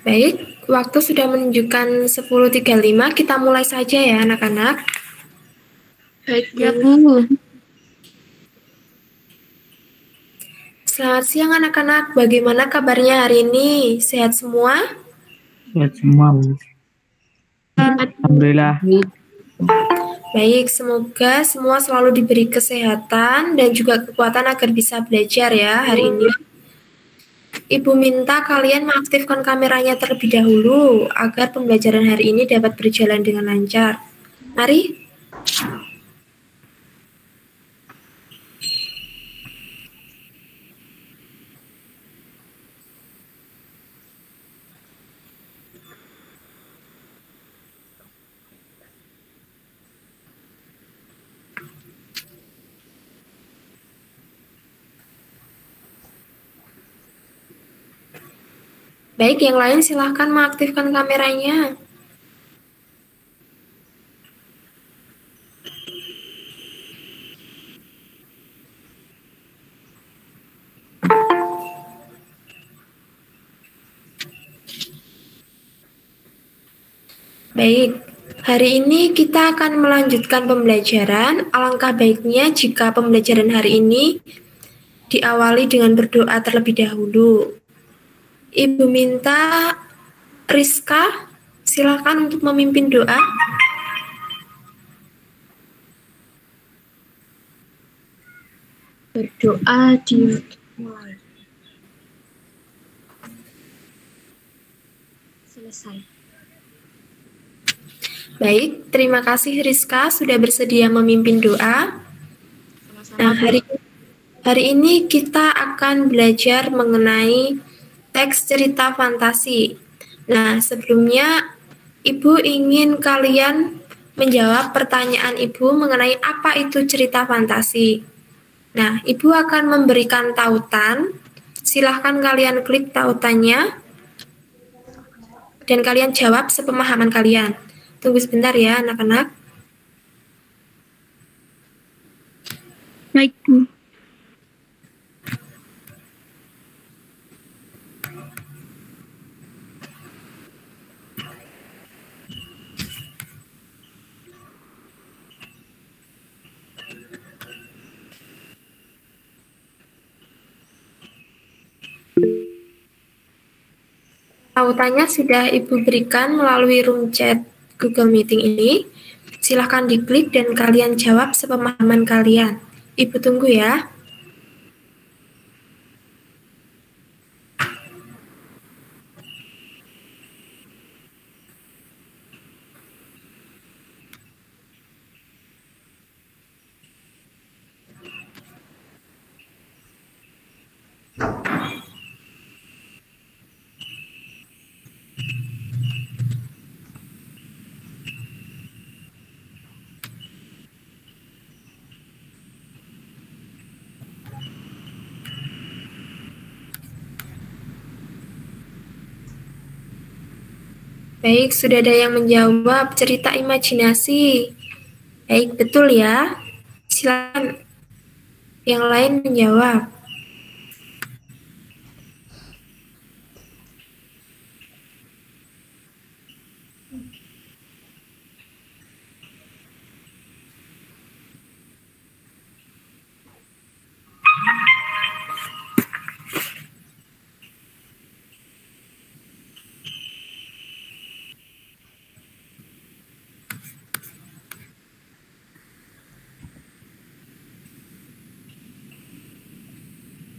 Baik, waktu sudah menunjukkan 10.35, kita mulai saja ya anak-anak. Baik, ya Bu. Selamat siang anak-anak, bagaimana kabarnya hari ini? Sehat semua? Sehat semua, Bu. Alhamdulillah. Baik, semoga semua selalu diberi kesehatan dan juga kekuatan agar bisa belajar ya hari ini. Ibu minta kalian mengaktifkan kameranya terlebih dahulu agar pembelajaran hari ini dapat berjalan dengan lancar. Mari. Baik, yang lain silahkan mengaktifkan kameranya. Baik, hari ini kita akan melanjutkan pembelajaran. Alangkah baiknya jika pembelajaran hari ini diawali dengan berdoa terlebih dahulu. Ibu minta Rizka, silakan untuk memimpin doa. Berdoa dimulai. Selesai. Baik, terima kasih Rizka sudah bersedia memimpin doa. Nah, hari ini kita akan belajar mengenai teks cerita fantasi. Nah, sebelumnya Ibu ingin kalian menjawab pertanyaan Ibu mengenai apa itu cerita fantasi. Nah, Ibu akan memberikan tautan. Silahkan kalian klik tautannya dan kalian jawab sepemahaman kalian. Tunggu sebentar ya, anak-anak. Baik, Bu. Tautannya sudah Ibu berikan melalui room chat Google Meeting ini. Silahkan diklik dan kalian jawab sepemahaman kalian. Ibu tunggu ya. Baik, sudah ada yang menjawab cerita imajinasi. Baik, betul ya. Silakan yang lain menjawab.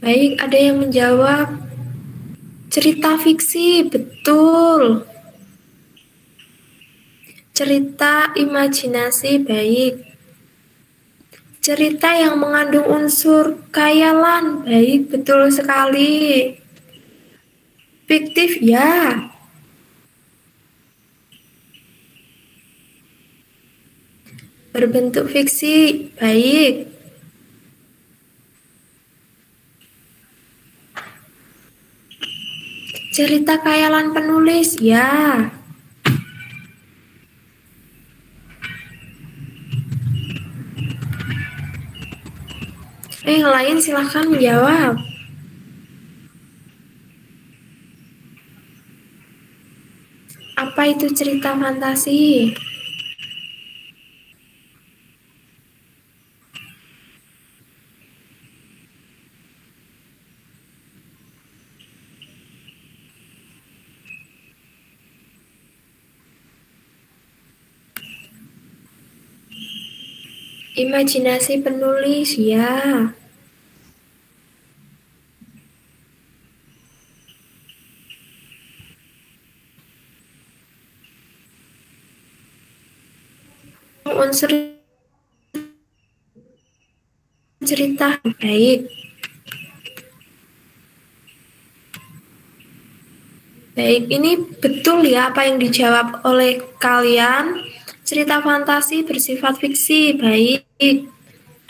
Baik, ada yang menjawab cerita fiksi, betul. Cerita imajinasi, baik. Cerita yang mengandung unsur khayalan, baik, betul sekali. Fiktif, ya. Berbentuk fiksi, baik. Cerita khayalan penulis, ya. Yang lain silahkan menjawab. Apa itu cerita fantasi? Imajinasi penulis, ya. Unsur cerita, baik. Baik, ini betul ya apa yang dijawab oleh kalian. Cerita fantasi bersifat fiksi, baik.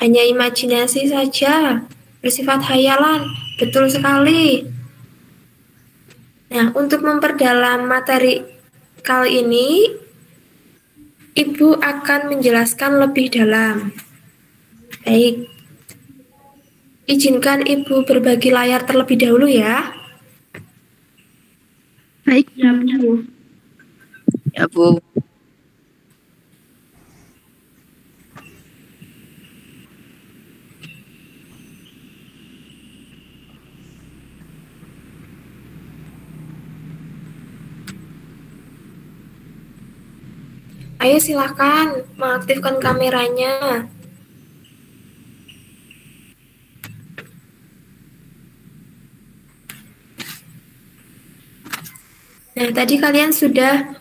Hanya imajinasi saja, bersifat hayalan, betul sekali. Nah, untuk memperdalam materi kali ini, Ibu akan menjelaskan lebih dalam. Baik, izinkan Ibu berbagi layar terlebih dahulu ya. Baik, ya, Bu. Ya, Bu. Ayo silakan mengaktifkan kameranya. Nah, tadi kalian sudah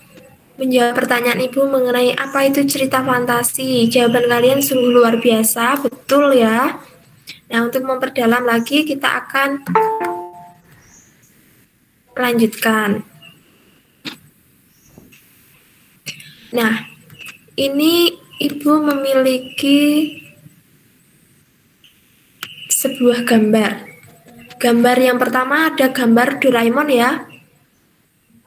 menjawab pertanyaan Ibu mengenai apa itu cerita fantasi. Jawaban kalian sungguh luar biasa, betul ya. Nah, untuk memperdalam lagi kita akan lanjutkan. Nah, ini Ibu memiliki sebuah gambar. Gambar yang pertama ada gambar Doraemon ya.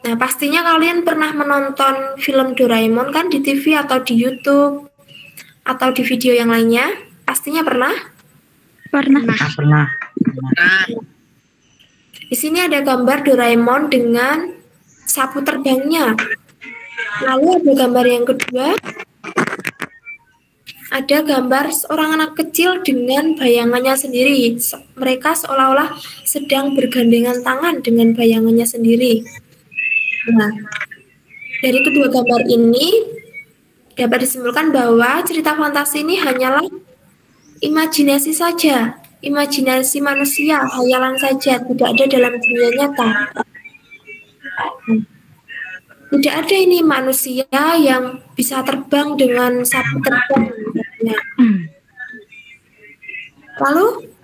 Nah, pastinya kalian pernah menonton film Doraemon kan di TV atau di YouTube atau di video yang lainnya? Pastinya pernah? Pernah. Pernah. Di sini ada gambar Doraemon dengan sapu terbangnya. Lalu ada gambar yang kedua, ada gambar seorang anak kecil dengan bayangannya sendiri. Mereka seolah-olah sedang bergandengan tangan dengan bayangannya sendiri. Nah, dari kedua gambar ini dapat disimpulkan bahwa cerita fantasi ini hanyalah imajinasi saja, imajinasi manusia, hayalan saja, tidak ada dalam dunia nyata. Tidak ada ini manusia yang bisa terbang dengan sapu terbang. Lalu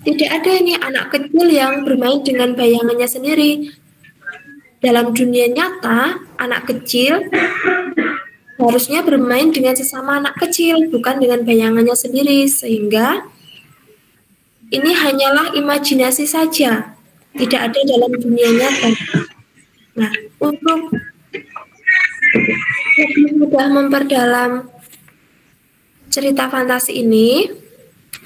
tidak ada ini anak kecil yang bermain dengan bayangannya sendiri. Dalam dunia nyata, anak kecil harusnya bermain dengan sesama anak kecil, bukan dengan bayangannya sendiri. Sehingga ini hanyalah imajinasi saja, tidak ada dalam dunia nyata. Nah, untuk lebih mudah memperdalam cerita fantasi ini,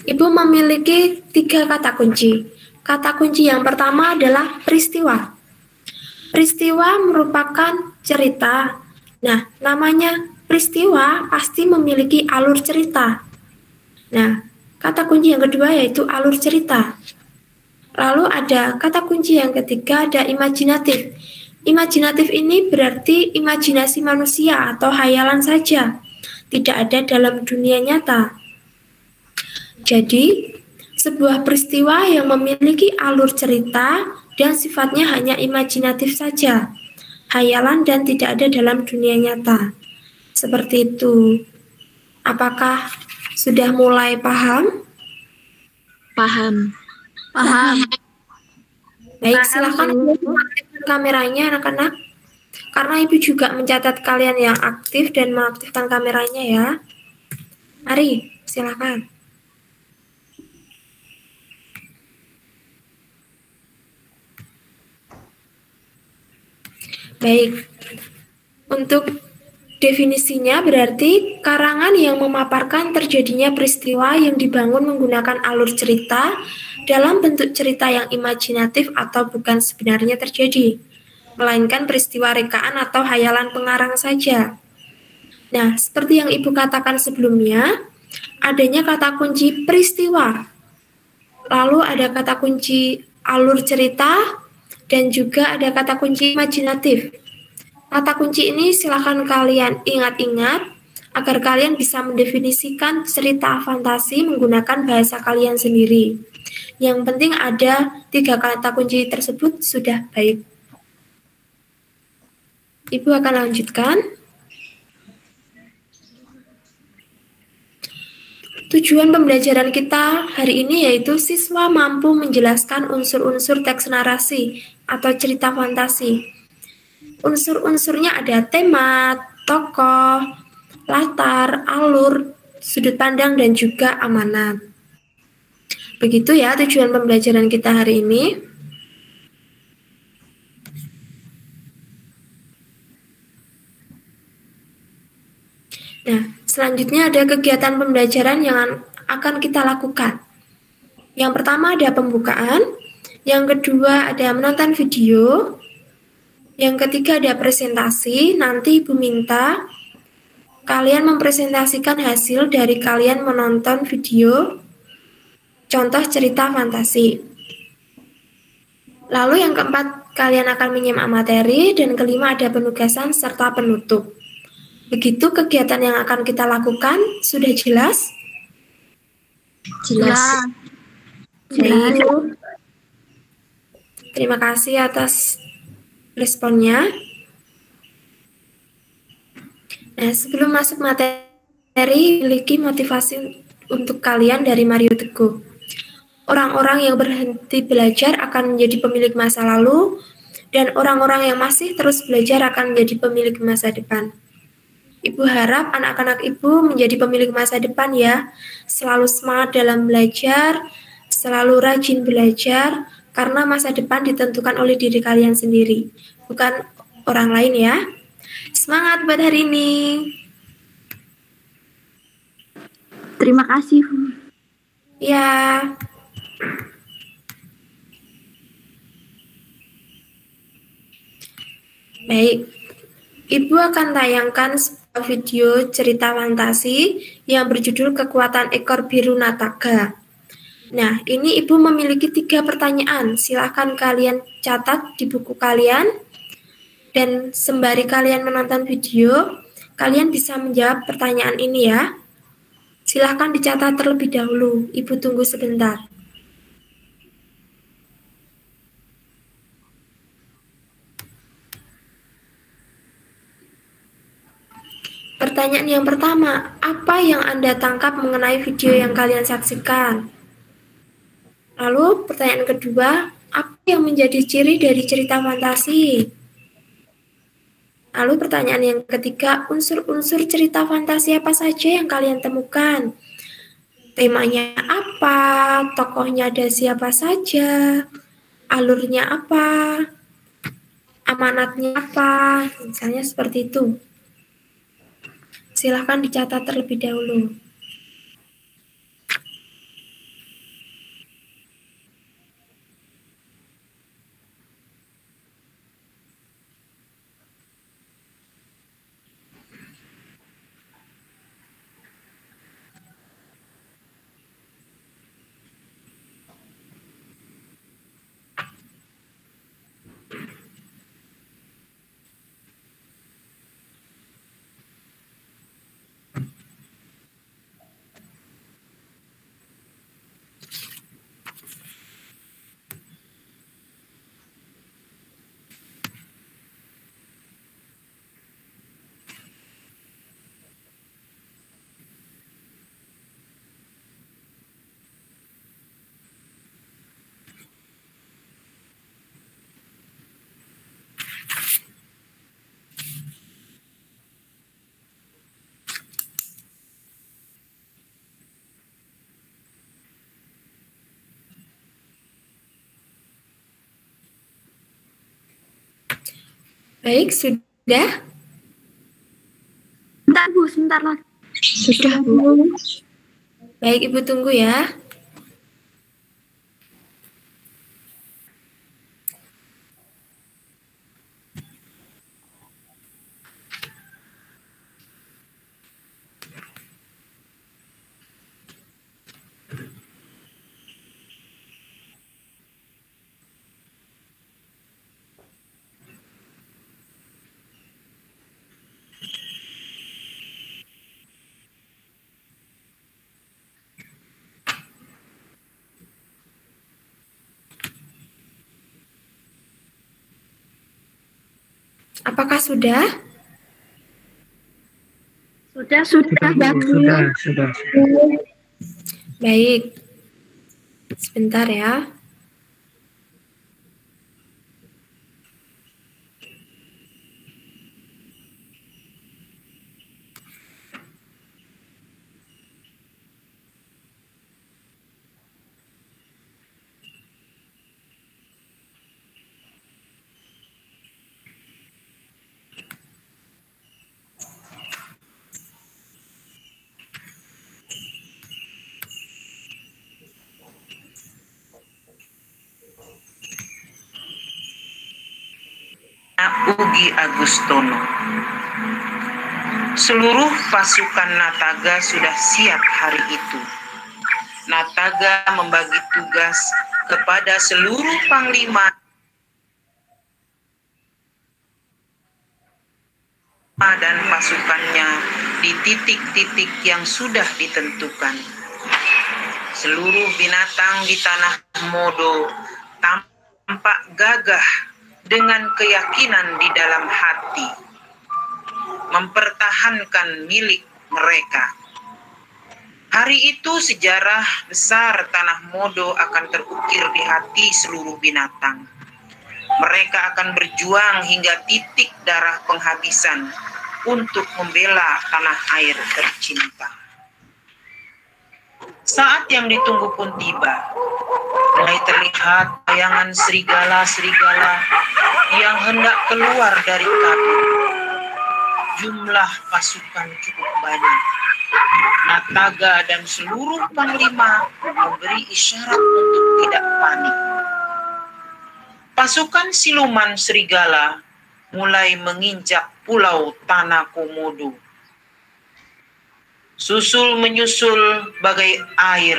Ibu memiliki 3 kata kunci. Kata kunci yang pertama adalah peristiwa. Peristiwa merupakan cerita. Nah, namanya peristiwa pasti memiliki alur cerita. Nah, kata kunci yang kedua yaitu alur cerita. Lalu ada kata kunci yang ketiga, ada imajinatif. Imajinatif ini berarti imajinasi manusia atau hayalan saja, tidak ada dalam dunia nyata. Jadi, sebuah peristiwa yang memiliki alur cerita dan sifatnya hanya imajinatif saja, hayalan dan tidak ada dalam dunia nyata. Seperti itu. Apakah sudah mulai paham? Paham. Baik, silakan aktifkan kameranya anak-anak. Karena Ibu juga mencatat kalian yang aktif dan mengaktifkan kameranya ya. Mari, silakan. Baik, untuk definisinya berarti karangan yang memaparkan terjadinya peristiwa yang dibangun menggunakan alur cerita dalam bentuk cerita yang imajinatif atau bukan sebenarnya terjadi. melainkan peristiwa rekaan atau hayalan pengarang saja. Nah, seperti yang Ibu katakan sebelumnya, adanya kata kunci peristiwa, lalu ada kata kunci alur cerita, dan juga ada kata kunci imajinatif. Kata kunci ini silakan kalian ingat-ingat agar kalian bisa mendefinisikan cerita fantasi menggunakan bahasa kalian sendiri. Yang penting ada 3 kata kunci tersebut sudah baik. Ibu akan lanjutkan. Tujuan pembelajaran kita hari ini yaitu siswa mampu menjelaskan unsur-unsur teks narasi atau cerita fantasi. Unsur-unsurnya ada tema, tokoh, latar, alur, sudut pandang, dan juga amanat. Begitu ya tujuan pembelajaran kita hari ini. Nah, selanjutnya ada kegiatan pembelajaran yang akan kita lakukan. Yang pertama ada pembukaan, yang kedua ada menonton video, yang ketiga ada presentasi. Nanti Ibu minta kalian mempresentasikan hasil dari kalian menonton video contoh cerita fantasi. Lalu yang keempat, kalian akan menyimak materi, dan kelima ada penugasan serta penutup. Begitu kegiatan yang akan kita lakukan, sudah jelas? Jelas. Baik. Terima kasih atas responnya. Nah, sebelum masuk materi, miliki motivasi untuk kalian dari Mario Teguh. Orang-orang yang berhenti belajar akan menjadi pemilik masa lalu, dan orang-orang yang masih terus belajar akan menjadi pemilik masa depan. Ibu harap anak-anak Ibu menjadi pemilik masa depan ya. Selalu semangat dalam belajar, selalu rajin belajar, karena masa depan ditentukan oleh diri kalian sendiri, bukan orang lain ya. Semangat buat hari ini. Terima kasih. Ya. Baik. Ibu akan tayangkan sebuah video cerita fantasi yang berjudul Kekuatan Ekor Biru Nataga. Nah, ini Ibu memiliki 3 pertanyaan. Silahkan kalian catat di buku kalian. Dan sembari kalian menonton video, kalian bisa menjawab pertanyaan ini ya. Silahkan dicatat terlebih dahulu. Ibu tunggu sebentar. Pertanyaan yang pertama, apa yang Anda tangkap mengenai video yang kalian saksikan? Lalu pertanyaan kedua, apa yang menjadi ciri dari cerita fantasi? Lalu pertanyaan yang ketiga, unsur-unsur cerita fantasi apa saja yang kalian temukan? Temanya apa? Tokohnya ada siapa saja? Alurnya apa? Amanatnya apa? Misalnya seperti itu. Silahkan dicatat terlebih dahulu. Baik, sudah? Bentar Bu, sebentar lagi. Sudah, Bu. Baik, Ibu tunggu ya. Apakah sudah? Sudah, Sudah. Baik. Sebentar ya. Ugi Agustono. Seluruh pasukan Nataga sudah siap hari itu. Nataga membagi tugas kepada seluruh panglima dan pasukannya di titik-titik yang sudah ditentukan. Seluruh binatang di tanah Modo tampak gagah dengan keyakinan di dalam hati, mempertahankan milik mereka. Hari itu sejarah besar tanah Modo akan terukir di hati seluruh binatang. Mereka akan berjuang hingga titik darah penghabisan untuk membela tanah air tercinta. Saat yang ditunggu pun tiba. Mulai terlihat bayangan serigala-serigala yang hendak keluar dari kabut. Jumlah pasukan cukup banyak. Nataga dan seluruh panglima memberi isyarat untuk tidak panik. Pasukan siluman serigala mulai menginjak pulau Tanah Komodo. Susul menyusul bagai air.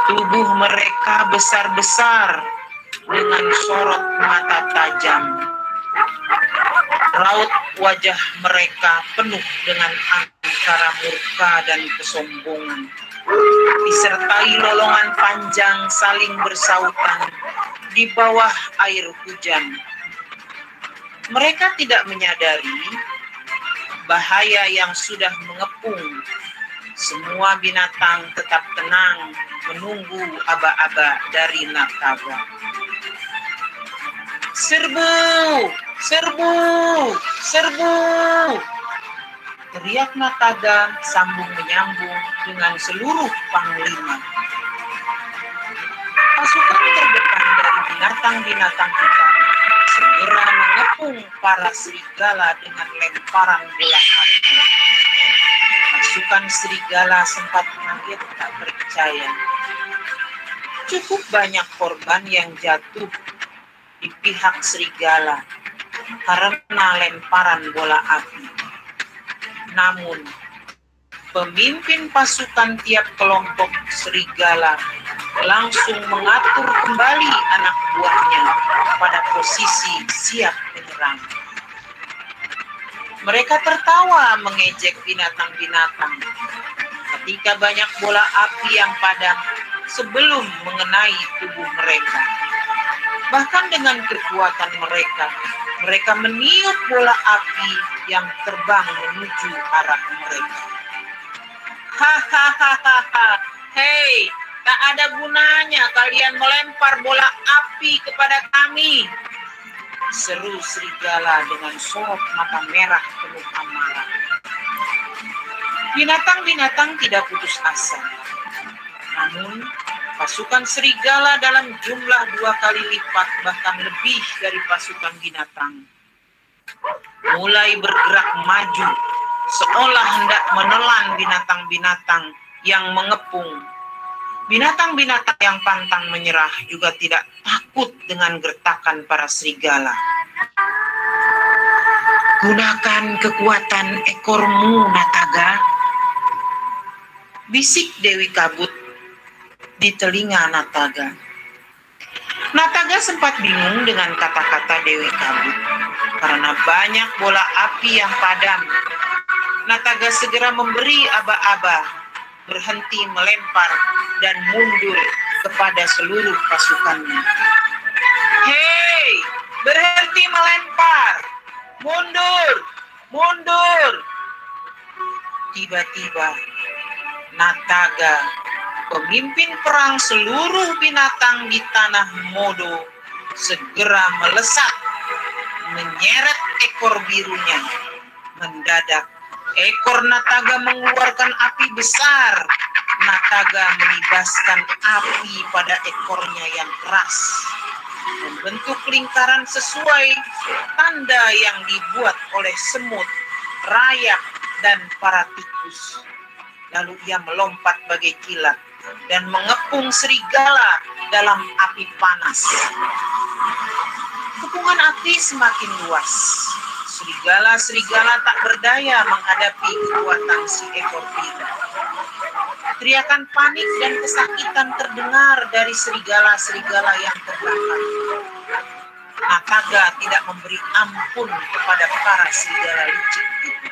Tubuh mereka besar-besar dengan sorot mata tajam. Raut wajah mereka penuh dengan antara murka dan kesombongan. Disertai lolongan panjang saling bersautan di bawah air hujan. Mereka tidak menyadari bahaya yang sudah mengepung. Semua binatang tetap tenang menunggu aba-aba dari Nataga. Serbu! Serbu! Serbu! Teriak Nataga sambung menyambung dengan seluruh panglima. Pasukan terdepan dari binatang-binatang hitam segera mengepung para serigala dengan lemparan bola api. Pasukan serigala sempat kaget tak percaya. Cukup banyak korban yang jatuh di pihak serigala karena lemparan bola api. Namun, pemimpin pasukan tiap kelompok serigala langsung mengatur kembali anak buahnya pada posisi siap menyerang. Mereka tertawa mengejek binatang-binatang ketika banyak bola api yang padam sebelum mengenai tubuh mereka. Bahkan dengan kekuatan mereka, mereka meniup bola api yang terbang menuju arah mereka. Hahaha, hei, tak ada gunanya kalian melempar bola api kepada kami, seru serigala dengan sorot mata merah penuh amarah. Binatang-binatang tidak putus asa. Namun, pasukan serigala dalam jumlah 2 kali lipat bahkan lebih dari pasukan binatang mulai bergerak maju seolah hendak menelan binatang-binatang yang mengepung. Binatang-binatang yang pantang menyerah juga tidak takut dengan gertakan para serigala. Gunakan kekuatan ekormu, Nataga, bisik Dewi Kabut di telinga Nataga. Nataga sempat bingung dengan kata-kata Dewi Kabut karena banyak bola api yang padam. Nataga segera memberi aba-aba, berhenti melempar dan mundur kepada seluruh pasukannya. Hei, berhenti melempar, Mundur! Mundur! Tiba-tiba, Nataga, pemimpin perang seluruh binatang di tanah Modo, segera melesat, menyeret ekor birunya. Mendadak, ekor Nataga mengeluarkan api besar. Nataga menibaskan api pada ekornya yang keras, membentuk lingkaran sesuai tanda yang dibuat oleh semut, rayap, dan para tikus. Lalu ia melompat bagai kilat dan mengepung serigala dalam api panas. Kepungan api semakin luas. Serigala-serigala tak berdaya menghadapi kekuatan si ekor biru. Teriakan panik dan kesakitan terdengar dari serigala-serigala yang terbakar. Nataga tidak memberi ampun kepada para serigala licik itu.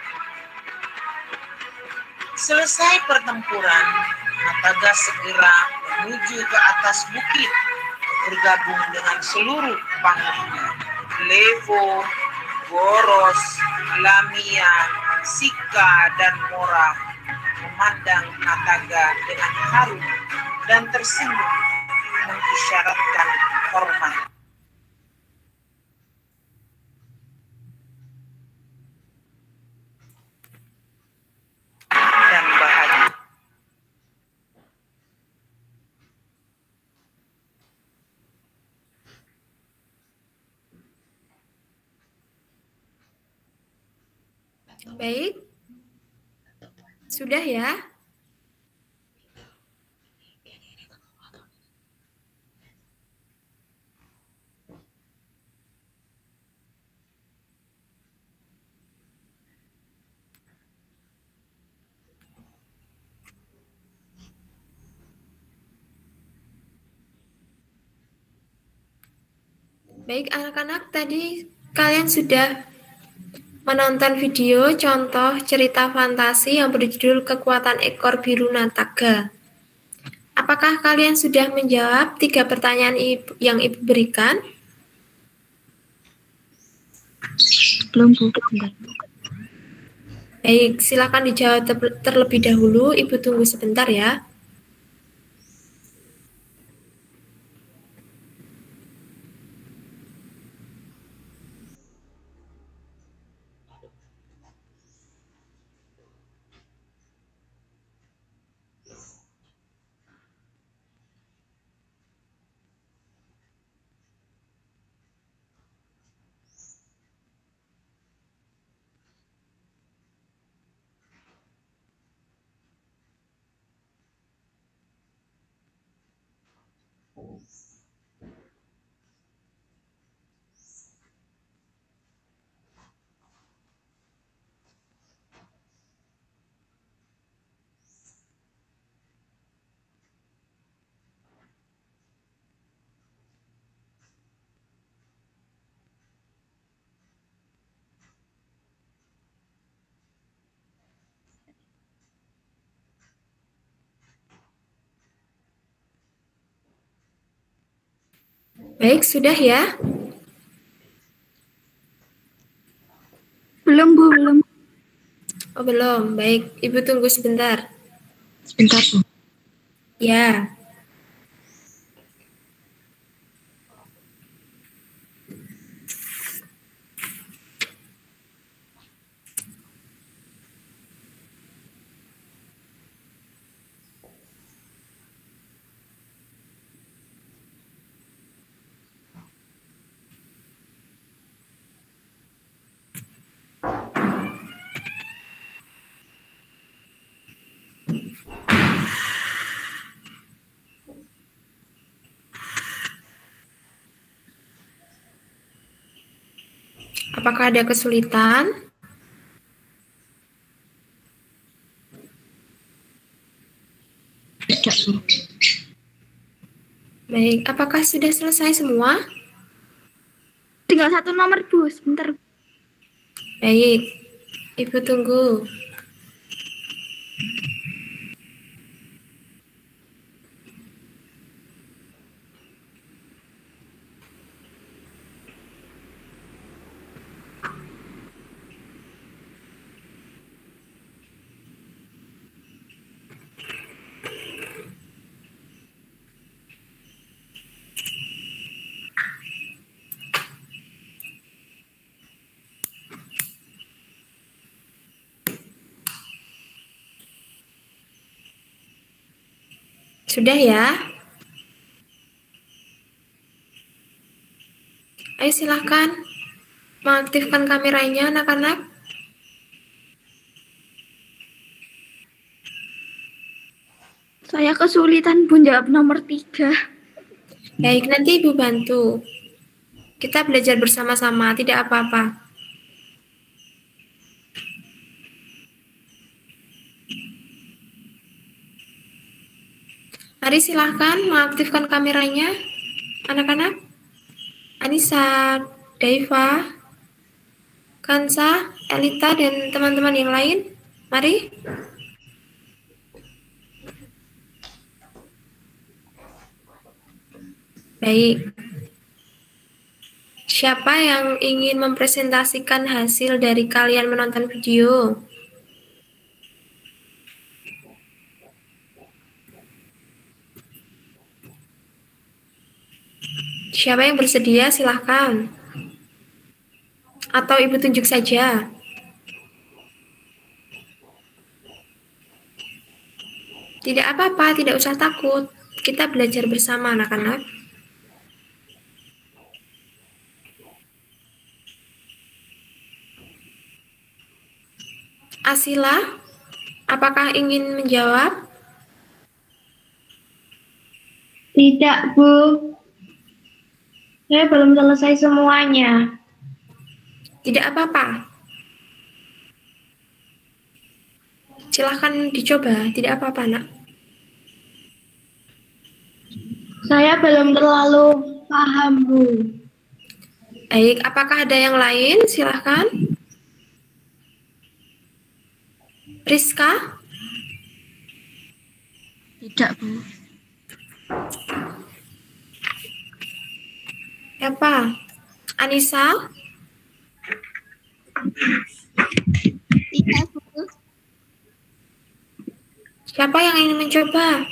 Selesai pertempuran, Nataga segera menuju ke atas bukit, bergabung dengan seluruh panglima. Levo, Boros, Lamia, Sika, dan Mora memandang Nataga dengan haru dan tersenyum, mengisyaratkan hormat. Dan bahagia. Baik. Sudah ya? Baik, anak-anak, tadi kalian sudah menonton video contoh cerita fantasi yang berjudul Kekuatan Ekor Biru Nataga. Apakah kalian sudah menjawab 3 pertanyaan yang Ibu berikan? Belum, Bu. Baik, silakan dijawab terlebih dahulu. Ibu tunggu sebentar ya. Baik, sudah ya? Belum, Bu, belum. Oh, belum. Baik, Ibu tunggu sebentar. Sebentar, Bu. Ya. Apakah ada kesulitan? Tidak, Bu. Baik, apakah sudah selesai semua? Tinggal 1 nomor, Bu. Sebentar. Baik, Ibu tunggu. Sudah ya? Ayo silahkan mengaktifkan kameranya anak-anak. Saya kesulitan Bun jawab nomor 3. Baik, nanti Ibu bantu. Kita belajar bersama-sama, tidak apa-apa. Mari silahkan mengaktifkan kameranya, anak-anak. Anissa, Daiva, Kansa, Elita, dan teman-teman yang lain. Mari. Baik. Siapa yang ingin mempresentasikan hasil dari kalian menonton video? Siapa yang bersedia, silahkan. Atau Ibu tunjuk saja. Tidak apa-apa, tidak usah takut. Kita belajar bersama, anak-anak. Asila, apakah ingin menjawab? Tidak, Bu. Saya belum selesai semuanya. Tidak apa-apa. Silahkan dicoba, tidak apa-apa, nak. Saya belum terlalu paham, Bu. Baik, apakah ada yang lain? Silahkan. Rizka? Tidak, Bu. Siapa? Anissa? Tidak, Bu. Siapa yang ingin mencoba?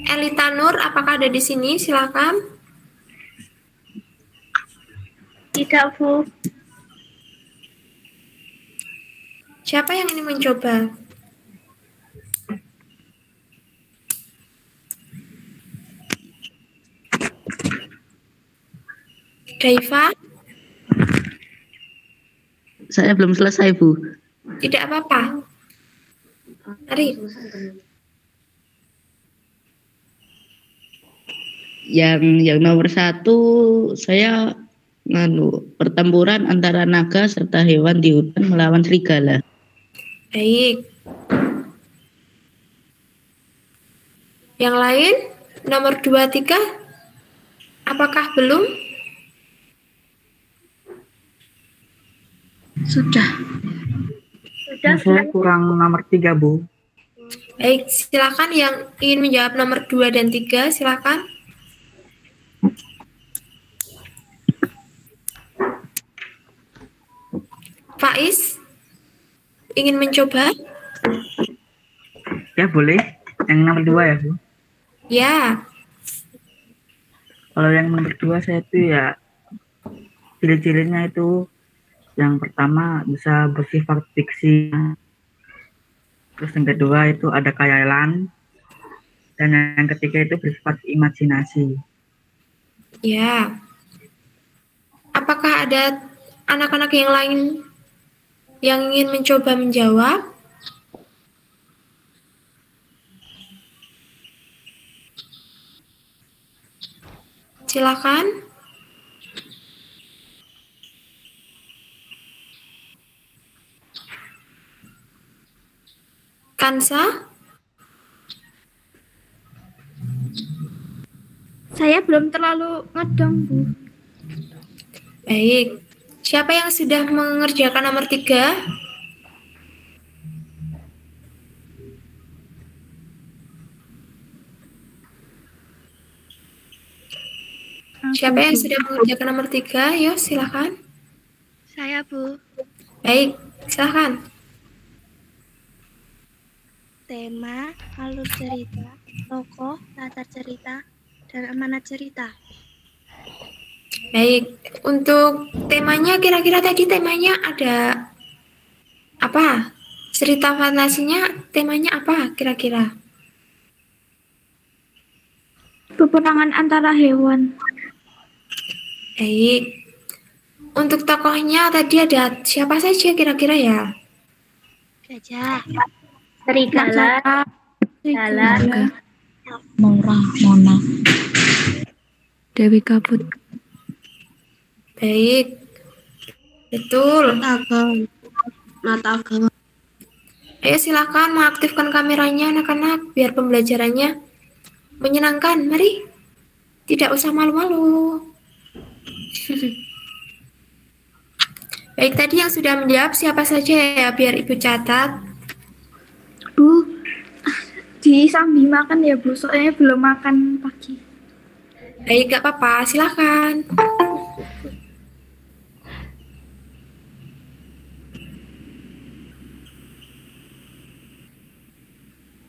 Elita Nur, apakah ada di sini? Silakan. Tidak, Bu. Siapa yang ingin mencoba? Daiva? Saya belum selesai, Bu. Tidak apa-apa. Mari. Yang nomor 1 saya pertempuran antara naga serta hewan di hutan melawan serigala. Baik. Yang lain? Nomor 2, 3? Apakah belum? Sudah. Saya kurang nomor 3, Bu. Baik, silakan yang ingin menjawab nomor 2 dan 3, silakan. Faiz, ingin mencoba? Ya, boleh. Yang nomor 2 ya, Bu. Ya, Kalau yang nomor 2 saya itu ya ciri-cirinya itu yang pertama bisa bersifat fiksi. Terus yang kedua itu ada khayalan. Dan yang ketiga itu bersifat imajinasi. ya. Apakah ada anak-anak yang lain yang ingin mencoba menjawab? Silakan. Kansa? Saya belum terlalu ngedong, Bu. Baik. Siapa yang sudah mengerjakan nomor 3? Siapa yang sudah mengerjakan nomor 3? Yuk, silakan. Saya, Bu. Baik, silakan. Tema, alur cerita, tokoh, latar cerita, dan amanat cerita. Baik, untuk temanya kira-kira tadi temanya ada apa? Cerita fantasinya temanya apa kira-kira? Peperangan antara hewan. Baik. Untuk tokohnya tadi ada siapa saja kira-kira ya? Gajah. Serigala. Serigala. Mona. Dewi Kabut. Baik. Betul. Nataga. Ayo silakan mengaktifkan kameranya anak-anak biar pembelajarannya menyenangkan. Mari. Tidak usah malu-malu. Baik, tadi yang sudah menjawab siapa saja ya biar Ibu catat. Bu, disambi makan ya Bu, soalnya belum makan pagi. Baik, gak apa-apa, silakan.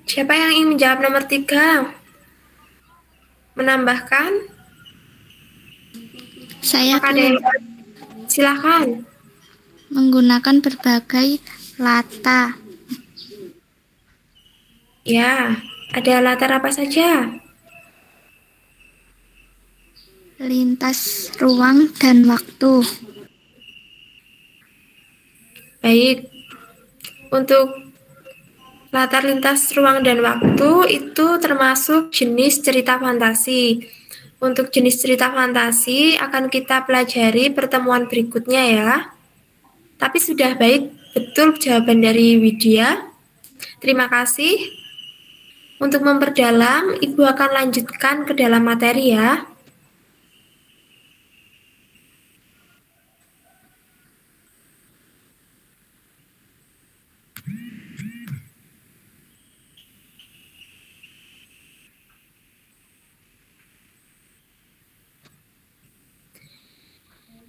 Siapa yang ingin menjawab nomor 3? Menambahkan? Saya Maka ada silakan. menggunakan berbagai latar. Ya, ada latar apa saja? Lintas ruang dan waktu. Baik. Untuk latar lintas ruang dan waktu itu termasuk jenis cerita fantasi. Untuk jenis cerita fantasi akan kita pelajari pertemuan berikutnya ya. Tapi sudah baik, betul jawaban dari Widya. Terima kasih. Untuk memperdalam, Ibu akan lanjutkan ke dalam materi ya.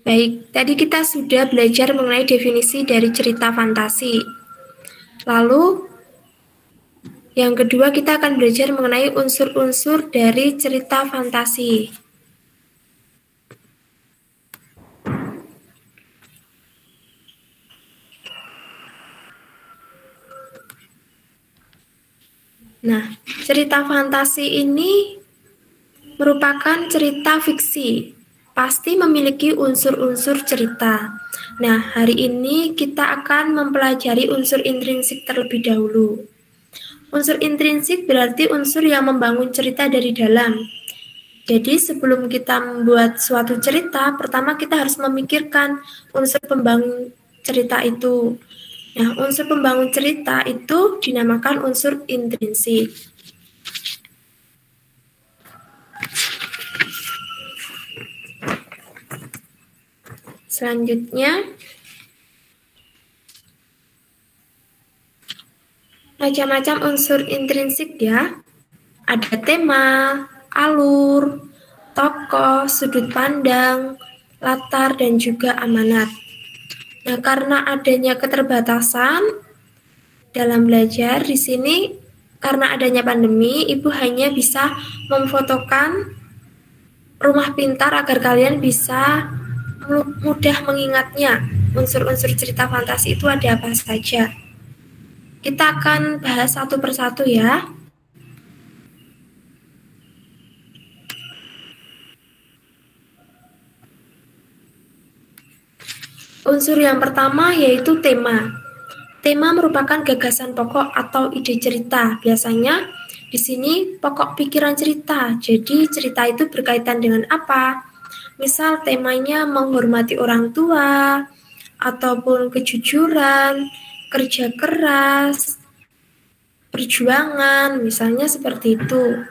Baik, tadi kita sudah belajar mengenai definisi dari cerita fantasi. Lalu, yang kedua kita akan belajar mengenai unsur-unsur dari cerita fantasi. Nah, cerita fantasi ini merupakan cerita fiksi. Pasti memiliki unsur-unsur cerita. Nah, hari ini kita akan mempelajari unsur intrinsik terlebih dahulu. Unsur intrinsik berarti unsur yang membangun cerita dari dalam. Jadi sebelum kita membuat suatu cerita, pertama kita harus memikirkan unsur pembangun cerita itu. Nah, unsur pembangun cerita itu dinamakan unsur intrinsik. Selanjutnya, macam-macam unsur intrinsik ya. Ada tema, alur, tokoh, sudut pandang, latar, dan juga amanat. Nah, karena adanya keterbatasan dalam belajar di sini, karena adanya pandemi, Ibu hanya bisa memfotokan rumah pintar agar kalian bisa mudah mengingatnya. Unsur-unsur cerita fantasi itu ada apa saja. Kita akan bahas satu persatu ya. Unsur yang pertama yaitu tema. Tema merupakan gagasan pokok atau ide cerita. Biasanya di sini pokok pikiran cerita. Jadi cerita itu berkaitan dengan apa? Misal temanya menghormati orang tua, ataupun kejujuran, kerja keras, perjuangan, misalnya seperti itu.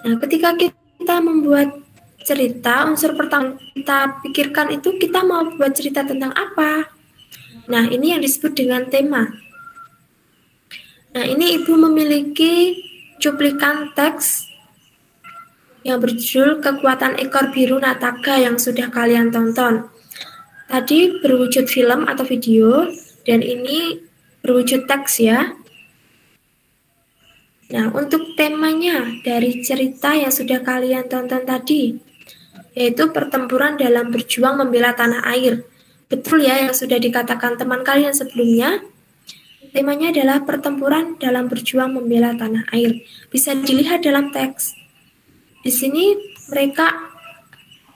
Nah, ketika kita membuat cerita, unsur pertama kita pikirkan itu kita mau buat cerita tentang apa? Nah, ini yang disebut dengan tema. Nah, ini Ibu memiliki cuplikan teks yang berjudul Kekuatan Ekor Biru Nataga yang sudah kalian tonton. Tadi berwujud film atau video, dan ini berwujud teks ya. Nah, untuk temanya dari cerita yang sudah kalian tonton tadi, yaitu pertempuran dalam berjuang membela tanah air. Betul ya yang sudah dikatakan teman kalian sebelumnya. Temanya adalah pertempuran dalam berjuang membela tanah air. Bisa dilihat dalam teks. Di sini mereka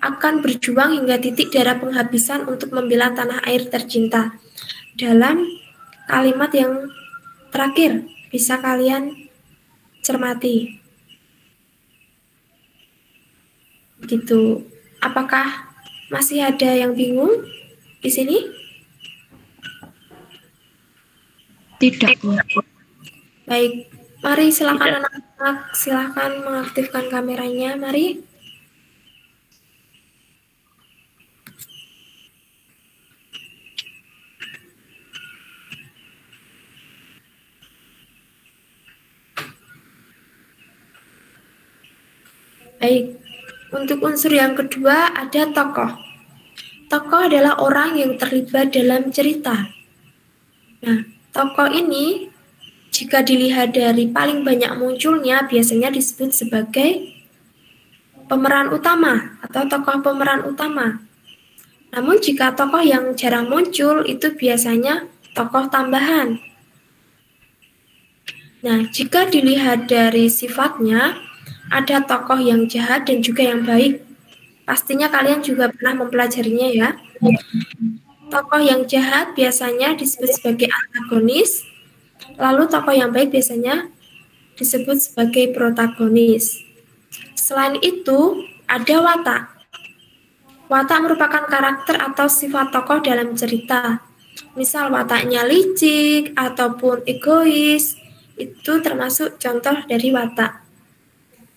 akan berjuang hingga titik darah penghabisan untuk membela tanah air tercinta. Dalam kalimat yang terakhir, bisa kalian cermati. Gitu. Apakah masih ada yang bingung di sini? Tidak. Baik, mari silakan anak-anak, silakan mengaktifkan kameranya, mari. Baik, untuk unsur yang kedua ada tokoh. Tokoh adalah orang yang terlibat dalam cerita. Nah, tokoh ini jika dilihat dari paling banyak munculnya biasanya disebut sebagai pemeran utama atau tokoh pemeran utama. Namun jika tokoh yang jarang muncul itu biasanya tokoh tambahan. Nah, jika dilihat dari sifatnya, ada tokoh yang jahat dan juga yang baik. Pastinya kalian juga pernah mempelajarinya ya. Tokoh yang jahat biasanya disebut sebagai antagonis, lalu tokoh yang baik biasanya disebut sebagai protagonis. Selain itu, ada watak. Watak merupakan karakter atau sifat tokoh dalam cerita. Misal wataknya licik ataupun egois, itu termasuk contoh dari watak.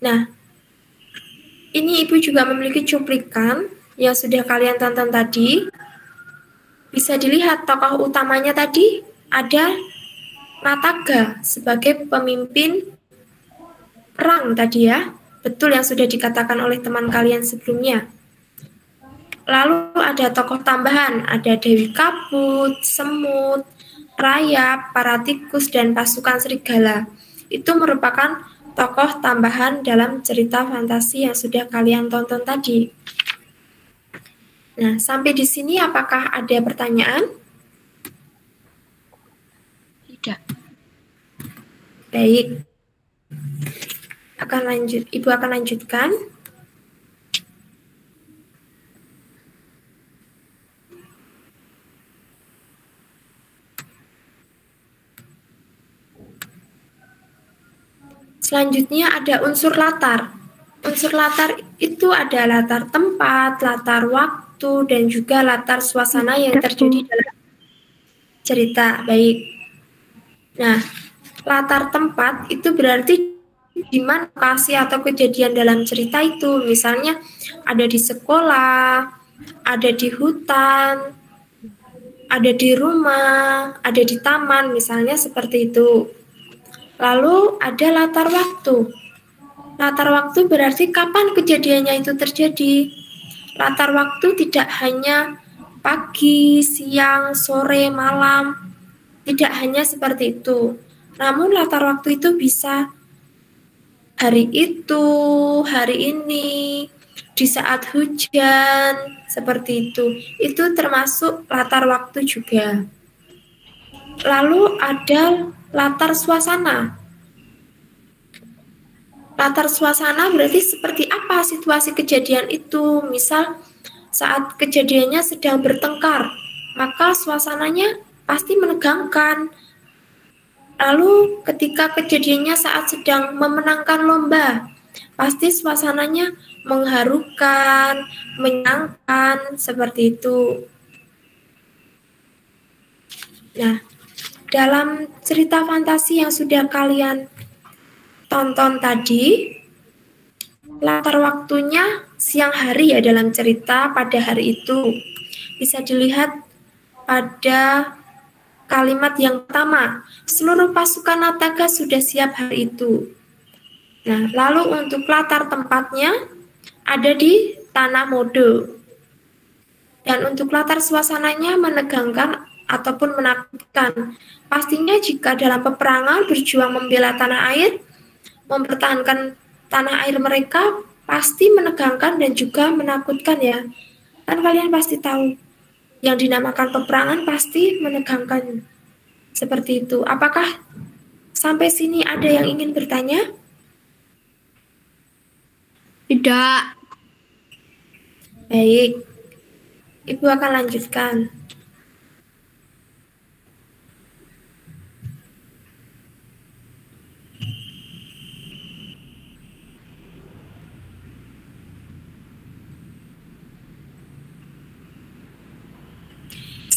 Nah, ini Ibu juga memiliki cuplikan yang sudah kalian tonton tadi. Bisa dilihat tokoh utamanya tadi ada Nataga sebagai pemimpin perang tadi ya. Betul yang sudah dikatakan oleh teman kalian sebelumnya. Lalu ada tokoh tambahan, ada Dewi Kabut, Semut, Rayap, para tikus, dan pasukan serigala. Itu merupakan tokoh tambahan dalam cerita fantasi yang sudah kalian tonton tadi. Nah, sampai di sini apakah ada pertanyaan? Tidak. Baik. Ibu akan lanjutkan. Selanjutnya ada unsur latar. Unsur latar itu ada latar tempat, latar waktu, dan juga latar suasana yang terjadi dalam cerita. Baik. Nah, latar tempat itu berarti di mana lokasi atau kejadian dalam cerita itu. Misalnya ada di sekolah, ada di hutan, ada di rumah, ada di taman, misalnya seperti itu. Lalu ada latar waktu. Latar waktu berarti kapan kejadiannya itu terjadi. Latar waktu tidak hanya pagi, siang, sore, malam. Tidak hanya seperti itu. Namun latar waktu itu bisa hari itu, hari ini, di saat hujan, seperti itu. Itu termasuk latar waktu juga. Lalu ada latar suasana. Latar suasana berarti seperti apa situasi kejadian itu. Misal saat kejadiannya sedang bertengkar, maka suasananya pasti menegangkan. Lalu ketika kejadiannya saat sedang memenangkan lomba, pasti suasananya mengharukan, menyenangkan, seperti itu. Nah, dalam cerita fantasi yang sudah kalian tonton tadi, latar waktunya siang hari ya dalam cerita pada hari itu. Bisa dilihat pada kalimat yang pertama, seluruh pasukan Nataga sudah siap hari itu. Nah, lalu untuk latar tempatnya ada di Tanah Modo. Dan untuk latar suasananya menegangkan ataupun menakutkan. Pastinya jika dalam peperangan berjuang membela tanah air, mempertahankan tanah air mereka, pasti menegangkan dan juga menakutkan ya. Kan kalian pasti tahu, yang dinamakan peperangan pasti menegangkan. Seperti itu. Apakah sampai sini ada yang ingin bertanya? Tidak. Baik, Ibu akan lanjutkan.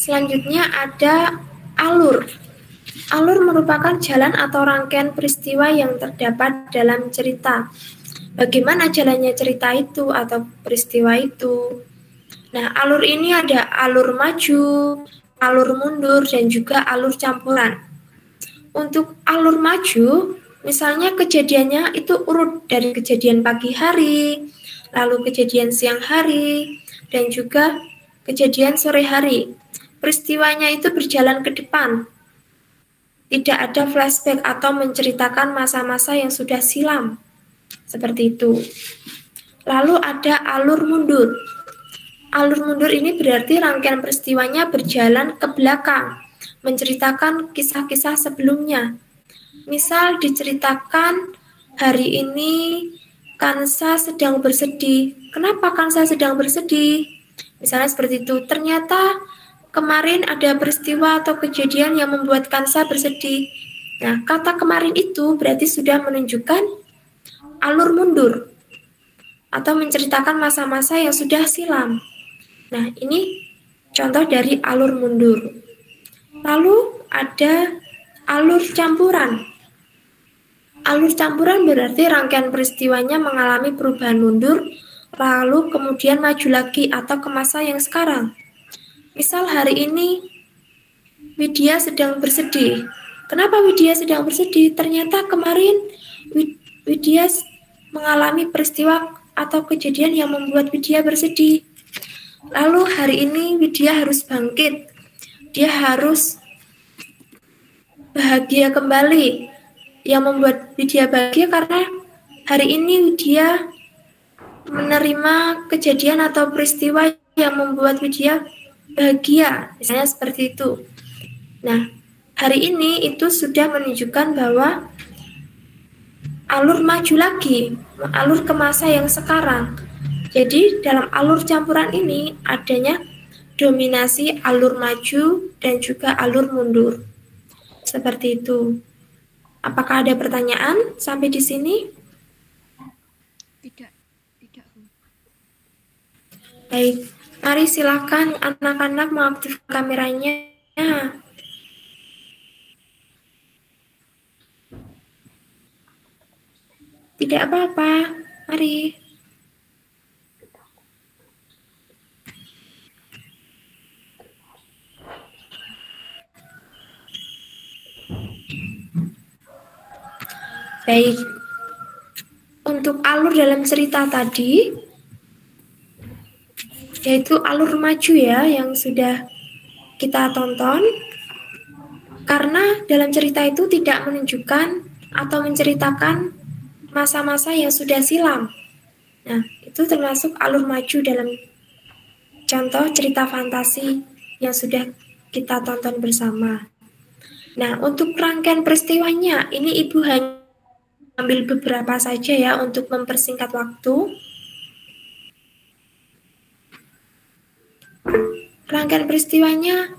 Selanjutnya ada alur. Alur merupakan jalan atau rangkaian peristiwa yang terdapat dalam cerita. Bagaimana jalannya cerita itu atau peristiwa itu? Nah, alur ini ada alur maju, alur mundur, dan juga alur campuran. Untuk alur maju, misalnya kejadiannya itu urut dari kejadian pagi hari, lalu kejadian siang hari, dan juga kejadian sore hari. Peristiwanya itu berjalan ke depan. Tidak ada flashback atau menceritakan masa-masa yang sudah silam. Seperti itu. Lalu ada alur mundur. Alur mundur ini berarti rangkaian peristiwanya berjalan ke belakang, menceritakan kisah-kisah sebelumnya. Misal diceritakan hari ini Kansa sedang bersedih. Kenapa Kansa sedang bersedih? Misalnya seperti itu. Ternyata kemarin ada peristiwa atau kejadian yang membuat Kansa bersedih. Nah, kata kemarin itu berarti sudah menunjukkan alur mundur atau menceritakan masa-masa yang sudah silam. Nah, ini contoh dari alur mundur. Lalu ada alur campuran. Alur campuran berarti rangkaian peristiwanya mengalami perubahan mundur, lalu kemudian maju lagi atau ke masa yang sekarang. Misal hari ini Widya sedang bersedih. Kenapa Widya sedang bersedih? Ternyata kemarin Widya mengalami peristiwa atau kejadian yang membuat Widya bersedih. Lalu hari ini Widya harus bangkit. Dia harus bahagia kembali. Yang membuat Widya bahagia karena hari ini Widya menerima kejadian atau peristiwa yang membuat Widya bahagia, misalnya seperti itu. Nah, hari ini itu sudah menunjukkan bahwa alur maju lagi, alur ke masa yang sekarang. Jadi dalam alur campuran ini adanya dominasi alur maju dan juga alur mundur. Seperti itu. Apakah ada pertanyaan sampai di sini? Tidak. Tidak. Baik. Mari silakan anak-anak mengaktifkan kameranya. Tidak apa-apa. Mari. Baik. Untuk alur dalam cerita tadi, yaitu alur maju ya yang sudah kita tonton, karena dalam cerita itu tidak menunjukkan atau menceritakan masa-masa yang sudah silam. Nah, itu termasuk alur maju dalam contoh cerita fantasi yang sudah kita tonton bersama. Nah, untuk rangkaian peristiwanya, ini Ibu hanya ambil beberapa saja ya untuk mempersingkat waktu. Rangkaian peristiwanya,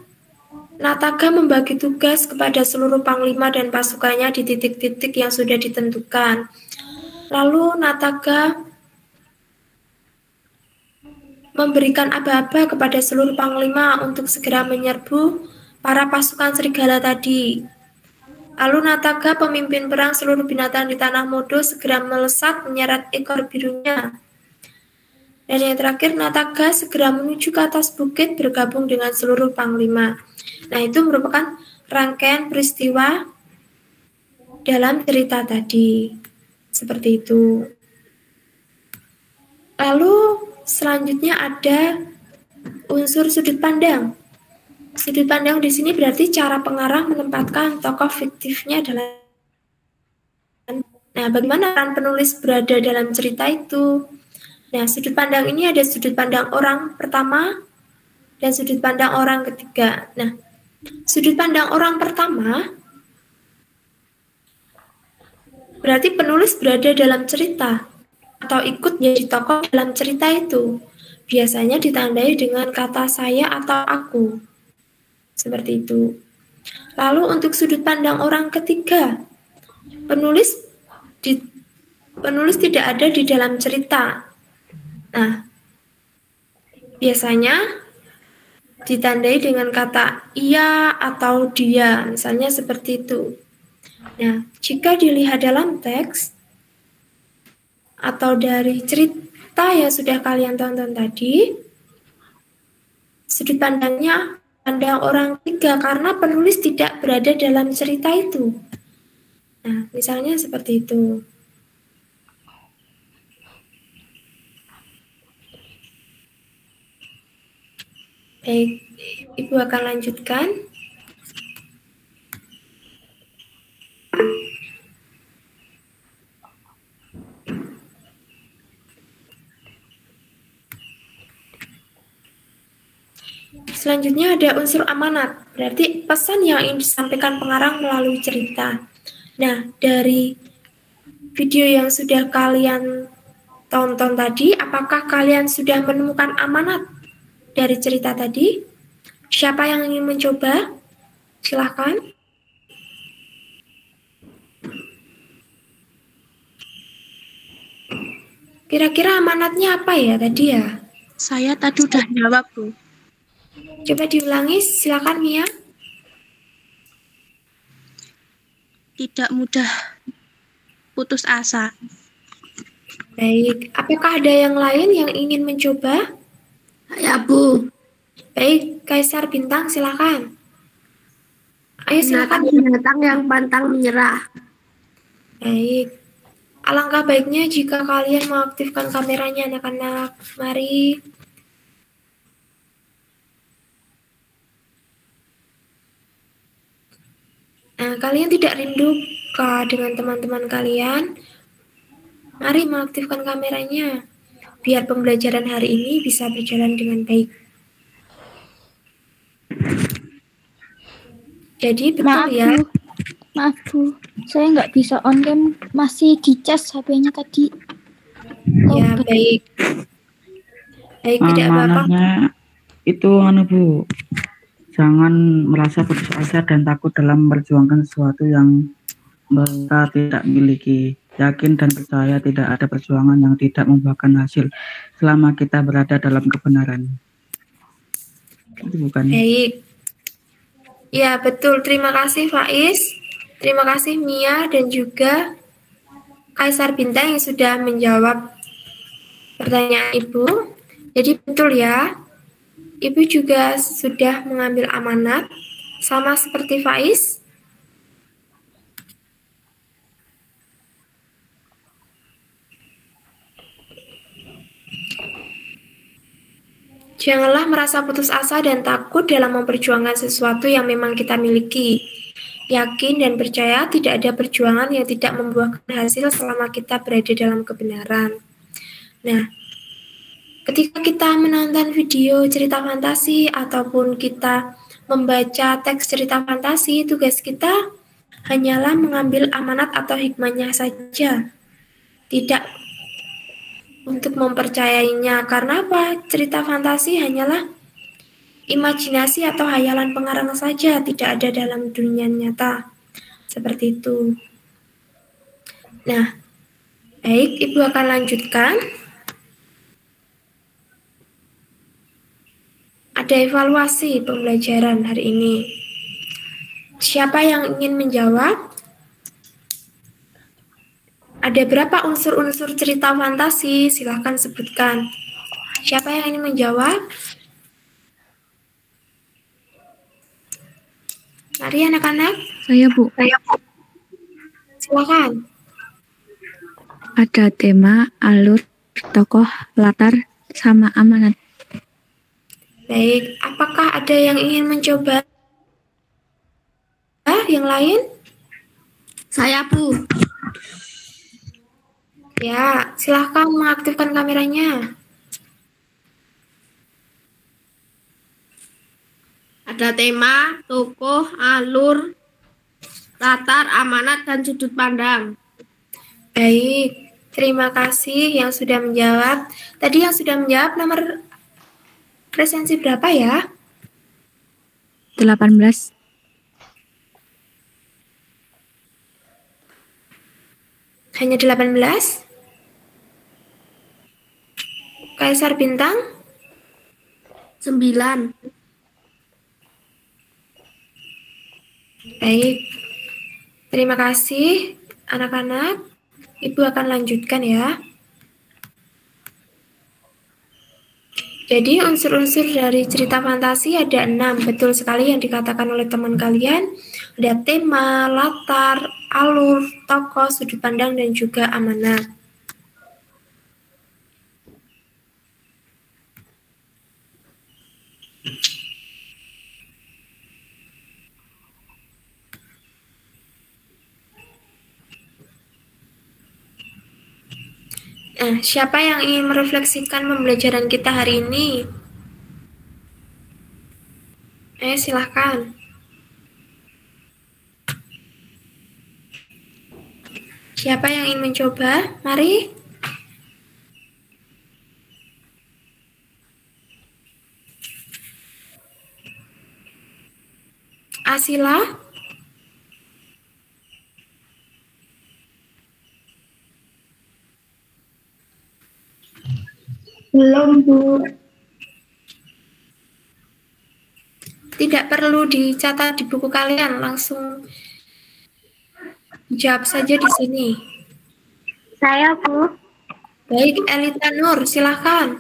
Nataga membagi tugas kepada seluruh panglima dan pasukannya di titik-titik yang sudah ditentukan. Lalu Nataga memberikan aba-aba kepada seluruh panglima untuk segera menyerbu para pasukan serigala tadi. Lalu Nataga, pemimpin perang seluruh binatang di tanah Modo, segera melesat menyeret ekor birunya. Dan yang terakhir, Nataga segera menuju ke atas bukit bergabung dengan seluruh panglima. Nah, itu merupakan rangkaian peristiwa dalam cerita tadi. Seperti itu. Lalu selanjutnya ada unsur sudut pandang. Sudut pandang di sini berarti cara pengarang menempatkan tokoh fiktifnya dalam. Nah, bagaimana peran penulis berada dalam cerita itu? Nah, sudut pandang ini ada sudut pandang orang pertama dan sudut pandang orang ketiga. Nah, sudut pandang orang pertama berarti penulis berada dalam cerita atau ikut jadi tokoh dalam cerita itu. Biasanya ditandai dengan kata saya atau aku. Seperti itu. Lalu untuk sudut pandang orang ketiga, penulis tidak ada di dalam cerita. Nah, biasanya ditandai dengan kata ia atau dia, misalnya seperti itu. Nah, jika dilihat dalam teks atau dari cerita yang sudah kalian tonton tadi, sudut pandangnya pandang orang ketiga karena penulis tidak berada dalam cerita itu. Nah, misalnya seperti itu. Baik, Ibu akan lanjutkan. Selanjutnya ada unsur amanat, berarti pesan yang ingin disampaikan pengarang melalui cerita. Nah, dari video yang sudah kalian tonton tadi, apakah kalian sudah menemukan amanat dari cerita tadi? Siapa yang ingin mencoba? Silahkan. Kira-kira amanatnya apa ya tadi ya? Saya tadi udah jawab, Bu. Coba diulangi, silakan Mia. Tidak mudah putus asa. Baik, apakah ada yang lain yang ingin mencoba? Ya, Bu. Baik, Kaisar Bintang, silakan. Ayo silakan. Binatang yang pantang menyerah. Baik. Alangkah baiknya jika kalian mengaktifkan kameranya, anak-anak. Mari. Nah, kalian tidak rindu dengan teman-teman kalian? Mari mengaktifkan kameranya, biar pembelajaran hari ini bisa berjalan dengan baik. Jadi betul Maaf, ya. Bu. Maaf, Bu. Saya nggak bisa on cam. Masih dicas HP-nya tadi. Ya, baik. Baik, tidak apa-apa. Amanahnya itu Bu, jangan merasa putus asa dan takut dalam memperjuangkan sesuatu yang mereka tidak miliki. Yakin dan percaya tidak ada perjuangan yang tidak membuahkan hasil selama kita berada dalam kebenaran. Itu bukan? Baik. Ya, betul. Terima kasih Faiz. Terima kasih Mia dan juga Kaisar Bintang yang sudah menjawab pertanyaan Ibu. Jadi betul ya. Ibu juga sudah mengambil amanat sama seperti Faiz. Janganlah merasa putus asa dan takut dalam memperjuangkan sesuatu yang memang kita miliki. Yakin dan percaya tidak ada perjuangan yang tidak membuahkan hasil selama kita berada dalam kebenaran. Nah, ketika kita menonton video cerita fantasi ataupun kita membaca teks cerita fantasi, tugas kita hanyalah mengambil amanat atau hikmahnya saja. Tidak untuk mempercayainya. Karena apa? Cerita fantasi hanyalah imajinasi atau hayalan pengarang saja, tidak ada dalam dunia nyata. Seperti itu. Nah, baik, Ibu akan lanjutkan. Ada evaluasi pembelajaran hari ini. Siapa yang ingin menjawab? Ada berapa unsur-unsur cerita fantasi? Silahkan sebutkan. Siapa yang ingin menjawab? Mari anak-anak. Saya, Bu. Silakan. Ada tema, alur, tokoh, latar, sama amanat. Baik, apakah ada yang ingin mencoba? Yang lain? Saya, Bu. Ya, silahkan mengaktifkan kameranya. Ada tema, tokoh, alur, latar, amanat, dan sudut pandang. Baik, terima kasih yang sudah menjawab. Tadi yang sudah menjawab nomor presensi berapa ya? 18. Hanya 18? Kaisar Bintang? 9. Baik, terima kasih anak-anak. Ibu akan lanjutkan ya. Jadi unsur-unsur dari cerita fantasi ada 6, betul sekali yang dikatakan oleh teman kalian. Ada tema, latar, alur, tokoh, sudut pandang, dan juga amanat. Nah, siapa yang ingin merefleksikan pembelajaran kita hari ini? Silahkan. Siapa yang ingin mencoba? Mari. Asila? Belum, Bu. Tidak perlu dicatat di buku kalian, langsung jawab saja di sini. Saya, Bu. Baik, Elita Nur, silahkan.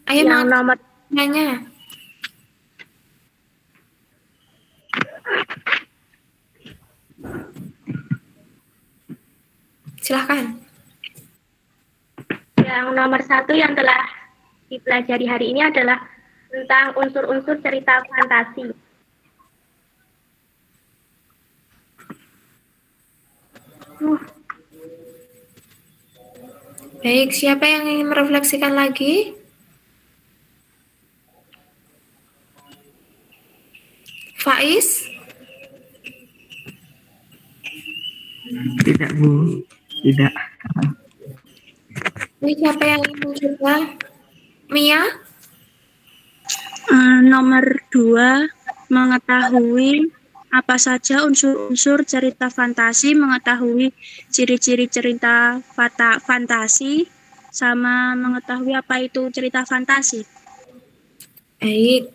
Ayo Yang nomor nanya. Silahkan. Yang nomor 1 yang telah dipelajari hari ini adalah tentang unsur-unsur cerita fantasi. Baik, siapa yang ingin merefleksikan lagi? Faiz? Tidak, Bu. Tidak. Ini siapa yang ingin mencoba? Mia? Nomor 2, mengetahui apa saja unsur-unsur cerita fantasi, mengetahui ciri-ciri cerita fantasi, sama mengetahui apa itu cerita fantasi. Baik.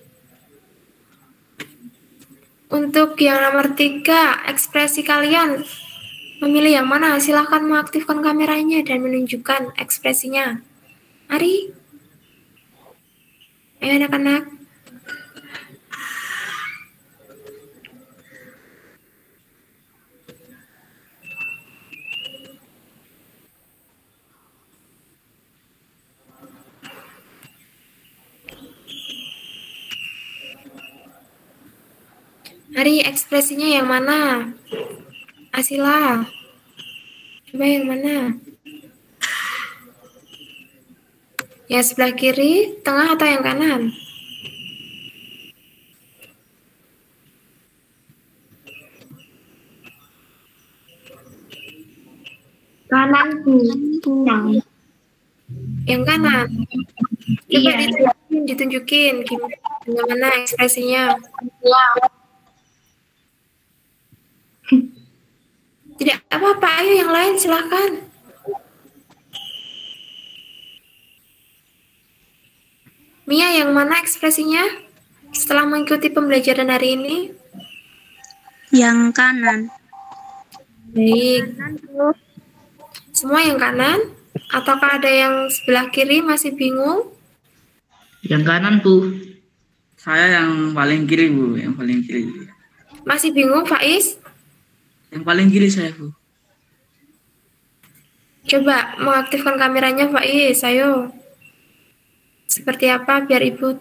Untuk yang nomor 3, ekspresi kalian memilih yang mana? Silahkan mengaktifkan kameranya dan menunjukkan ekspresinya. Mari. Ayo anak-anak. Mari, ekspresinya yang mana? Asila. Coba yang mana? Yang sebelah kiri, tengah, atau yang kanan? kanan, Bu. Yang kanan. Coba Iya. ditunjukin gimana ekspresinya. Tidak apa-apa, ayo yang lain silahkan. Mia, yang mana ekspresinya setelah mengikuti pembelajaran hari ini? Yang kanan. Baik. Semua yang kanan? Ataukah ada yang sebelah kiri masih bingung? Yang kanan, Bu. Saya yang paling kiri, Bu. Yang paling kiri. Masih bingung, Faiz? Yang paling kiri saya, Bu. Coba mengaktifkan kameranya, Faiz. Ayo. Seperti apa biar Ibu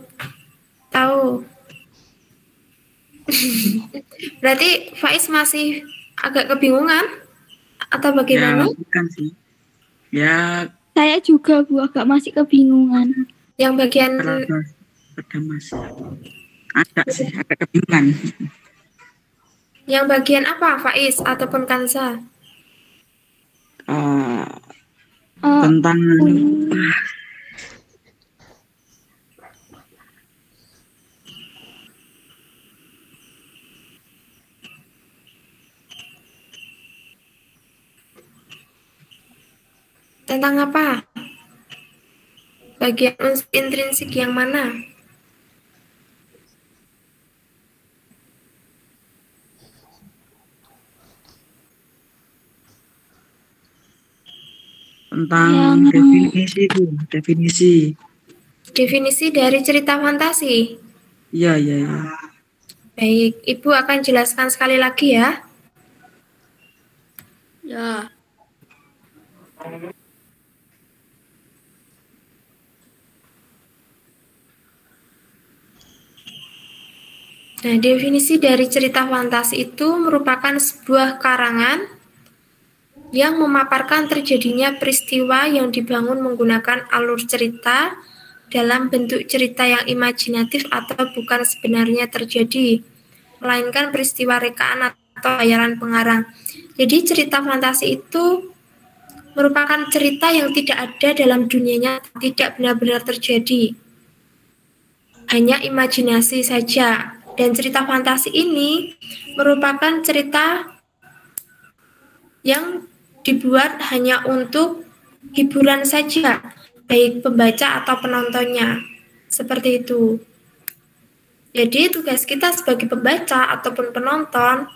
tahu. Berarti Faiz masih agak kebingungan? atau Ya, bagaimana? bukan sih. Ya, Saya juga Bu agak masih kebingungan. Yang bagian ada masih. Ada sih, agak kebingungan. apa, Faiz ataupun Kansa? Tentang Tentang apa? Bagian unsur intrinsik yang mana? tentang definisi, Bu. Definisi. Definisi dari cerita fantasi. Iya, iya, iya. Baik, Ibu akan jelaskan sekali lagi ya. Ya. Nah, definisi dari cerita fantasi itu merupakan sebuah karangan yang memaparkan terjadinya peristiwa yang dibangun menggunakan alur cerita dalam bentuk cerita yang imajinatif atau bukan sebenarnya terjadi, melainkan peristiwa rekaan atau bayaran pengarang. Jadi cerita fantasi itu merupakan cerita yang tidak ada dalam dunianya, tidak benar-benar terjadi. Hanya imajinasi saja. Dan cerita fantasi ini merupakan cerita yang dibuat hanya untuk hiburan saja, baik pembaca atau penontonnya. Seperti itu. Jadi tugas kita sebagai pembaca ataupun penonton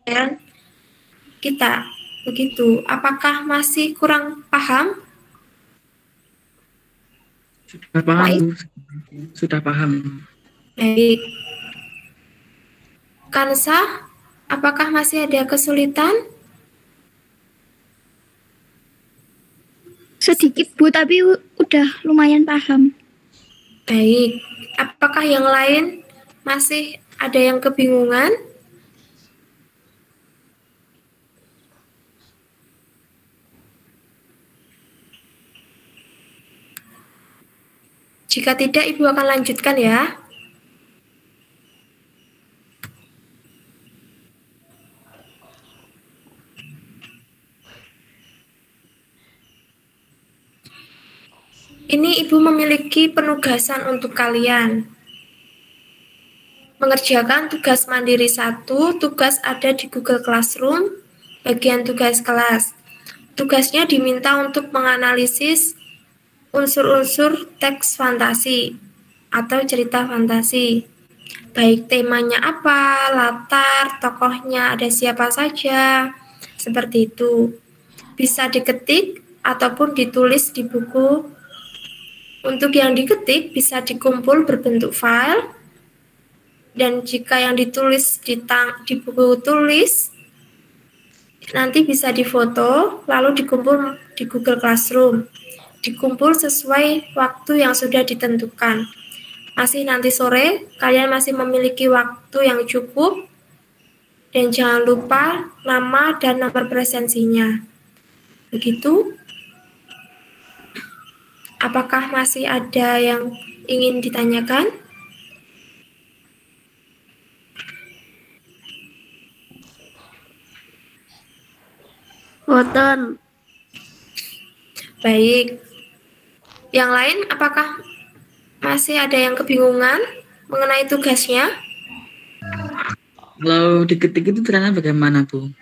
dan kita begitu. Apakah masih kurang paham? Sudah paham, Bu. Sudah paham. Baik. Kansa, apakah masih ada kesulitan? Sedikit Bu, tapi udah lumayan paham. Baik. Apakah yang lain masih ada yang kebingungan? Jika tidak, Ibu akan lanjutkan ya. Ini Ibu memiliki penugasan untuk kalian. Mengerjakan tugas mandiri 1, tugas ada di Google Classroom, bagian tugas kelas. Tugasnya diminta untuk menganalisis unsur-unsur teks fantasi atau cerita fantasi. Baik temanya apa, latar, tokohnya ada siapa saja, seperti itu. Bisa diketik ataupun ditulis di buku. Untuk yang diketik bisa dikumpul berbentuk file, dan jika yang ditulis di buku tulis, nanti bisa difoto lalu dikumpul di Google Classroom. Dikumpul sesuai waktu yang sudah ditentukan. Masih nanti sore, kalian masih memiliki waktu yang cukup, dan jangan lupa nama dan nomor presensinya. Begitu. Apakah masih ada yang ingin ditanyakan? Boten. Baik. Yang lain, apakah masih ada yang kebingungan mengenai tugasnya? Kalau diketik itu caranya bagaimana, Bu?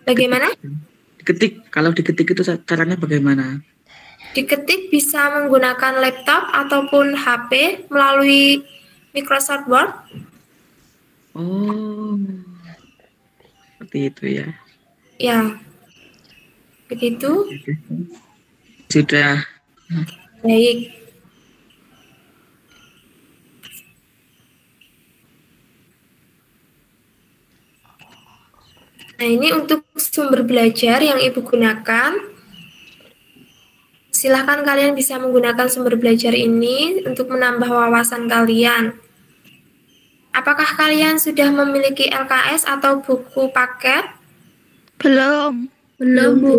Bagaimana? Kalau diketik itu caranya bagaimana? Diketik bisa menggunakan laptop ataupun HP melalui Microsoft Word. Oh, seperti itu ya. Ya, begitu. Sudah. Baik. Nah, ini untuk sumber belajar yang Ibu gunakan. Silahkan kalian bisa menggunakan sumber belajar ini untuk menambah wawasan kalian. Apakah kalian sudah memiliki LKS atau buku paket? Belum. Belum, Bu.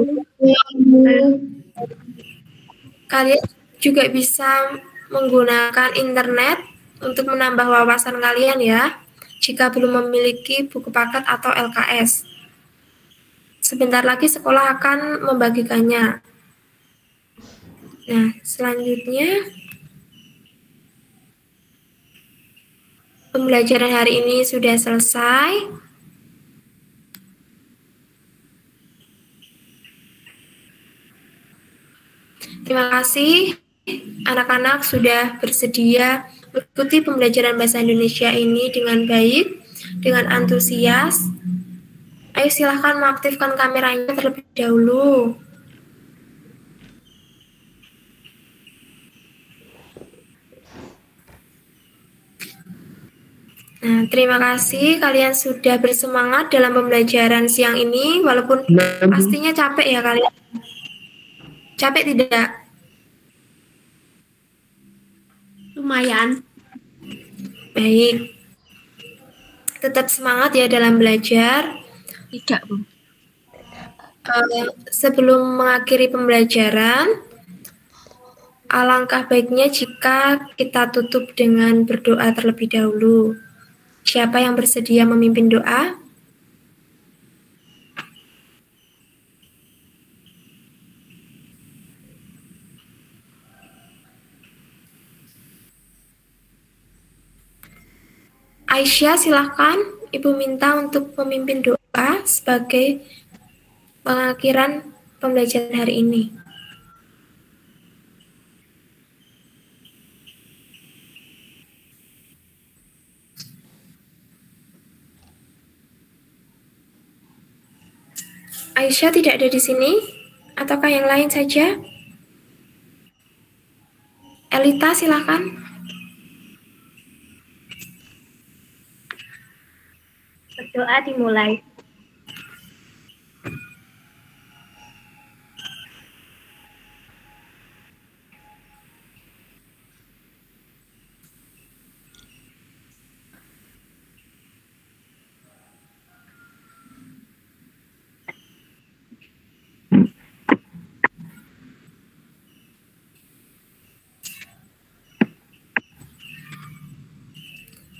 Kalian juga bisa menggunakan internet untuk menambah wawasan kalian ya, jika belum memiliki buku paket atau LKS. Sebentar lagi sekolah akan membagikannya. Nah, selanjutnya pembelajaran hari ini sudah selesai. Terima kasih anak-anak sudah bersedia mengikuti pembelajaran bahasa Indonesia ini dengan baik, dengan antusias. Ayo silahkan mengaktifkan kameranya terlebih dahulu. Nah, terima kasih kalian sudah bersemangat dalam pembelajaran siang ini, walaupun pastinya capek ya kalian. Capek tidak? Lumayan. Baik. Tetap semangat ya dalam belajar. Tidak, Bu. Sebelum mengakhiri pembelajaran, alangkah baiknya jika kita tutup dengan berdoa terlebih dahulu. Siapa yang bersedia memimpin doa? Aisyah, silahkan. Ibu minta untuk memimpin doa sebagai pengakhiran pembelajaran hari ini. Aisyah tidak ada di sini? Ataukah yang lain saja? Elita, silakan. Berdoa dimulai.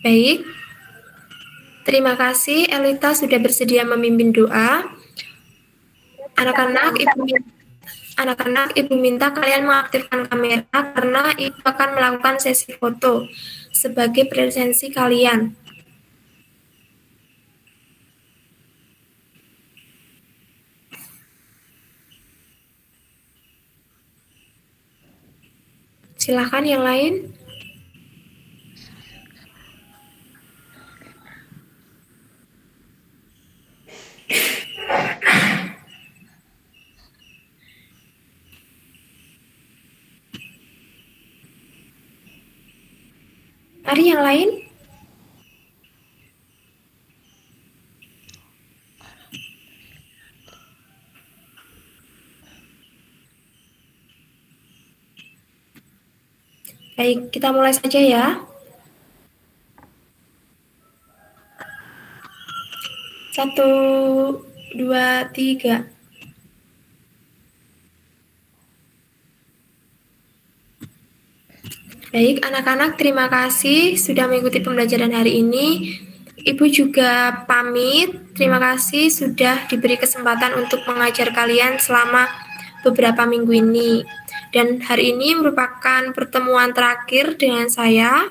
Baik. Terima kasih Elita sudah bersedia memimpin doa. Anak-anak, Ibu minta kalian mengaktifkan kamera karena Ibu akan melakukan sesi foto sebagai presensi kalian. Silakan yang lain. Mari yang lain. Baik, kita mulai saja ya. Satu, dua, tiga. Baik, anak-anak, terima kasih sudah mengikuti pembelajaran hari ini. Ibu juga pamit. Terima kasih sudah diberi kesempatan untuk mengajar kalian selama beberapa minggu ini. Dan hari ini merupakan pertemuan terakhir dengan saya.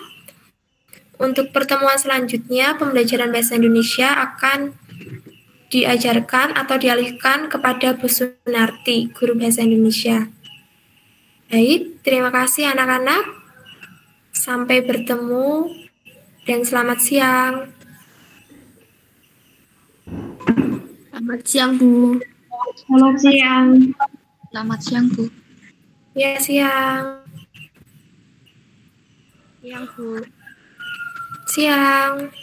Untuk pertemuan selanjutnya, pembelajaran bahasa Indonesia akan diajarkan atau dialihkan kepada Bu Sunarti, guru bahasa Indonesia. Baik, terima kasih anak-anak. Sampai bertemu dan selamat siang. Selamat siang, Bu. Selamat siang. Selamat siang, Bu. Ya, siang. Siang, Bu. Siang.